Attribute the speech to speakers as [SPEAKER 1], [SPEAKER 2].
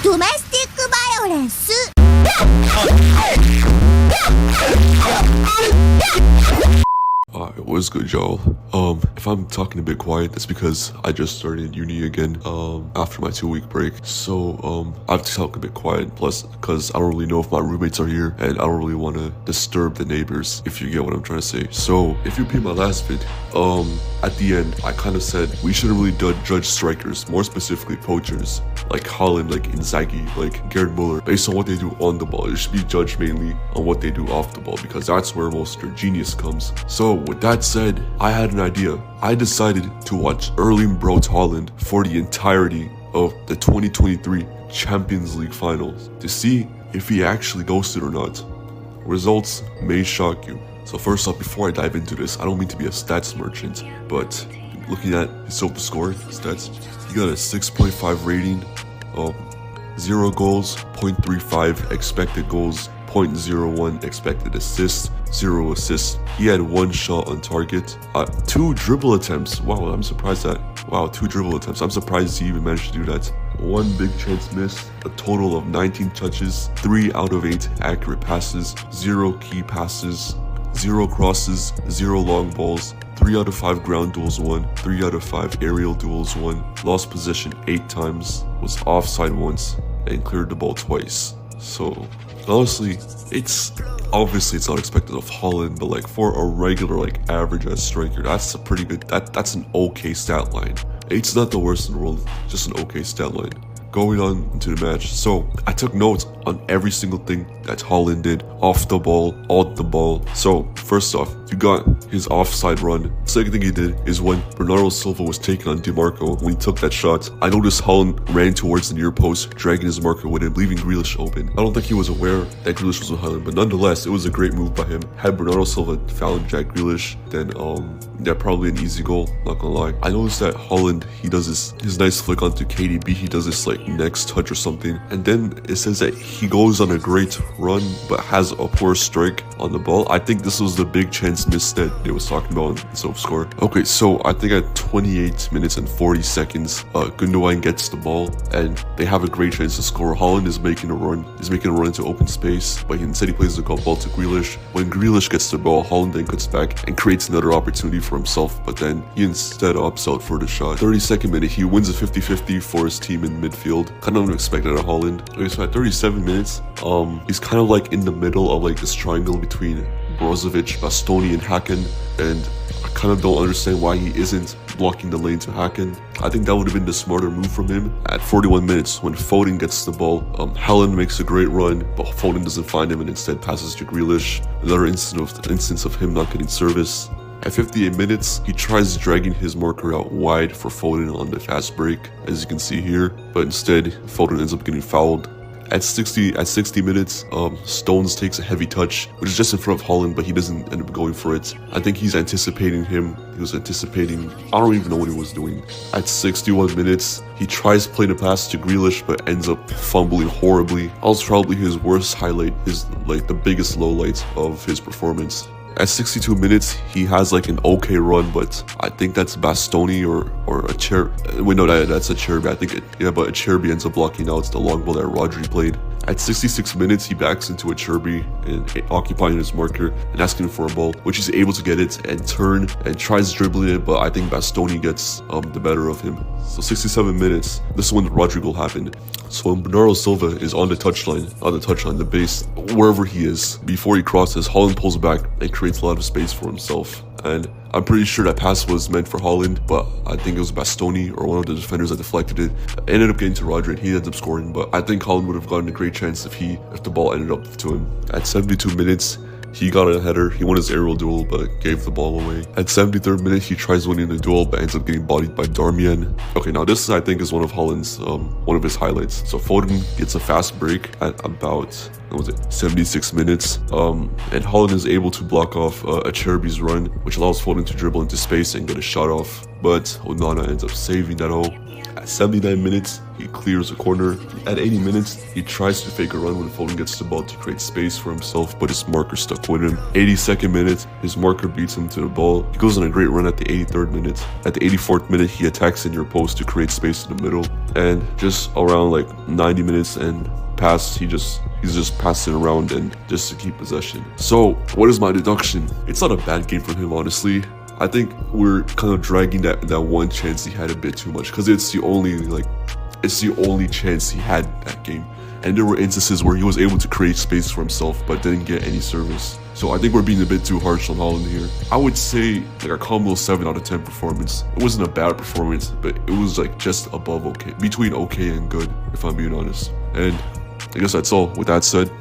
[SPEAKER 1] Domestic violence.
[SPEAKER 2] Alright, what's good, y'all? If I'm talking a bit quiet, that's because I just started uni again, after my 2-week break. So, I have to talk a bit quiet, plus, because I don't really know if my roommates are here, and I don't really want to disturb the neighbors, if you get what I'm trying to say. So, if you repeat my last vid, at the end, I kind of said we shouldn't really judge strikers, more specifically poachers, like Haaland, like Inzaghi, like Gerd Muller, based on what they do on the ball. It should be judged mainly on what they do off the ball, because that's where most of their genius comes. So, with that said, I had an idea. I decided to watch Erling Braut Haaland for the entirety of the 2023 Champions League finals to see if he actually ghosted or not. Results may shock you. So first off, before I dive into this, I don't mean to be a stats merchant, but looking at his SofaScore stats, he got a 6.5 rating, 0 goals, 0.35 expected goals, 0.01 expected assists, 0 assists. He had 1 shot on target, 2 dribble attempts. Wow, I'm surprised that. Wow, 2 dribble attempts. I'm surprised he even managed to do that. 1 big chance missed, a total of 19 touches, 3 out of 8 accurate passes, 0 key passes, 0 crosses, 0 long balls, 3 out of 5 ground duels won, 3 out of 5 aerial duels won, lost possession 8 times, was offside once, and cleared the ball twice. So, honestly, it's not expected of Haaland, but like for a regular like average as striker, that's a pretty good, that's an okay stat line. It's not the worst in the world, just an okay stat line. Going on into the match, so I took notes on every single thing that Haaland did, off the ball, on the ball. So first off, you got his offside run. Second thing he did is when Bernardo Silva was taking on DiMarco, when he took that shot, I noticed Haaland ran towards the near post, dragging his marker with him, leaving Grealish open. I don't think he was aware that Grealish was with Haaland, but nonetheless, it was a great move by him. Had Bernardo Silva found Jack Grealish, then yeah, probably an easy goal, not gonna lie. I noticed that Haaland, he does his nice flick onto KDB, he does this like next touch or something, and then it says that he goes on a great run but has a poor strike on the ball. I think this was the big chance miss that they was talking about in SofaScore. Okay, so I think at 28 minutes and 40 seconds, Gundogan gets the ball and they have a great chance to score. Haaland is making a run into open space, but instead he plays the ball to Grealish. When Grealish gets the ball, Haaland then cuts back and creates another opportunity for himself, but then he instead opts out for the shot. 32nd minute, he wins a 50-50 for his team in midfield. Kind of unexpected at Haaland. Okay, so at 37 minutes, he's kind of like in the middle of like this triangle between Brozovic, Bastoni, and Hakan, and I kind of don't understand why he isn't blocking the lane to Hakan. I think that would have been the smarter move from him. At 41 minutes, when Foden gets the ball, Haaland makes a great run, but Foden doesn't find him and instead passes to Grealish. Another instance of him not getting service. At 58 minutes, he tries dragging his marker out wide for Foden on the fast break, as you can see here, but instead, Foden ends up getting fouled. At 60 minutes, Stones takes a heavy touch, which is just in front of Haaland, but he doesn't end up going for it. I think he's anticipating him. He was anticipating, I don't even know what he was doing. At 61 minutes, he tries playing a pass to Grealish, but ends up fumbling horribly. That was probably his worst highlight, the biggest low light of his performance. At 62 minutes, he has like an okay run, but I think that's Bastoni or a chair. Wait, no, that's a Cherby. I think but a Cherby ends up blocking out the long ball that Rodri played. At 66 minutes, he backs into a Cherby and occupying his marker and asking for a ball, which he's able to get it and turn and tries dribbling it, but I think Bastoni gets the better of him. So 67 minutes, this is when the Rodri goal happened. So when Bernardo Silva is on the touchline, the base, wherever he is, before he crosses, Haaland pulls back and creates a lot of space for himself. And I'm pretty sure that pass was meant for Haaland, but I think it was Bastoni or one of the defenders that deflected it. It ended up getting to Rodri and he ends up scoring, but I think Haaland would have gotten a great chance if the ball ended up to him. At 72 minutes, he got a header, he won his aerial duel, but gave the ball away. At 73rd minute, he tries winning the duel, but ends up getting bodied by Darmian. Okay, now I think is one of Haaland's, one of his highlights. So Foden gets a fast break at about what was it, 76 minutes. And Haaland is able to block off a Cherby's run, which allows Foden to dribble into space and get a shot off. But Onana ends up saving that all. At 79 minutes, he clears a corner. At 80 minutes, he tries to fake a run when Foden gets the ball to create space for himself, but his marker stuck with him. 82nd minute, his marker beats him to the ball. He goes on a great run at the 83rd minute. At the 84th minute, he attacks in your post to create space in the middle. And just around like 90 minutes and past, he's just passing around and just to keep possession. So what is my deduction? It's not a bad game from him, honestly. I think we're kind of dragging that one chance he had a bit too much, because it's the only chance he had that game. And there were instances where he was able to create space for himself but didn't get any service. So I think we're being a bit too harsh on Haaland here. I would say like a calm little 7 out of 10 performance. It wasn't a bad performance, but it was like just above okay, between okay and good, if I'm being honest. And I guess that's all. With that said,